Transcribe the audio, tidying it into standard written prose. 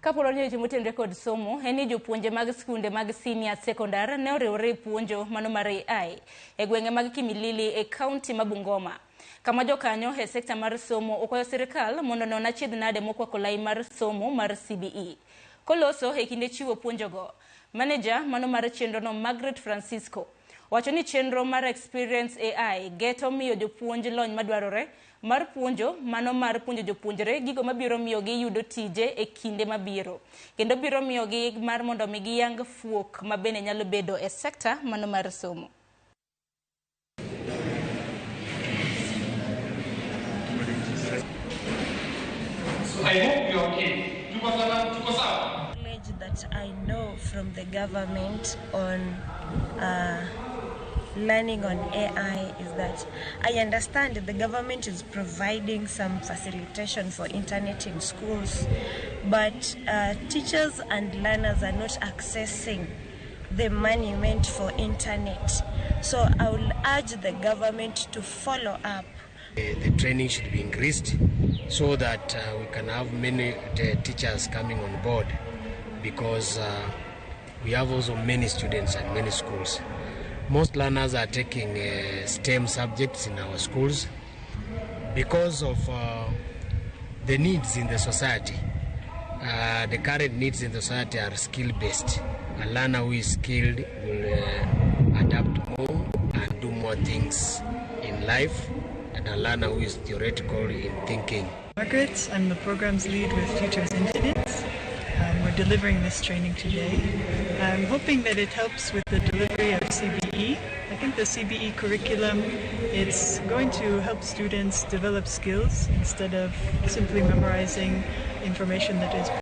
Kapolo ni jimutende kod somo, eni jopuonje mag skunde mag sinia sekondar ne oriwore puonjo mano mar AI e gwenge mag Kimilili e kaunti ma Bungoma. Kama jokanyo e sekta mar somo okwayo sirikal mondo non achiedh nade mokwako lai mar somo mar CBE. Koloso e kinde chiwo puonjogo, manager mano mar chenrono Margaret Francisco wacho ni chenro mar experience AI geto miyo jopuonj lony madwarore mar puonjo mano mar puonjo jopuonjre gigo mabiro miyo gi yudo tije e kinde mabiro, kendo biro miyo gi mar mondo mi giyang fuok mabene nyalo bedo e sekta mano mar somo. I hope you are okay. Knowledge that I know from the government on learning on AI is that I understand the government is providing some facilitation for internet in schools, but teachers and learners are not accessing the money meant for internet. So I will urge the government to follow up. The training should be increased so that we can have many teachers coming on board, because we have also many students at many schools. Most learners are taking STEM subjects in our schools because of the needs in the society. The current needs in the society are skill-based. A learner who is skilled will adapt more and do more things in life than a learner who is theoretical in thinking. Margaret, I'm the programs lead with Futures Infinite. We're delivering this training today. I'm hoping that it helps with the delivery of CBE. I think the CBE curriculum, it's going to help students develop skills instead of simply memorizing information that is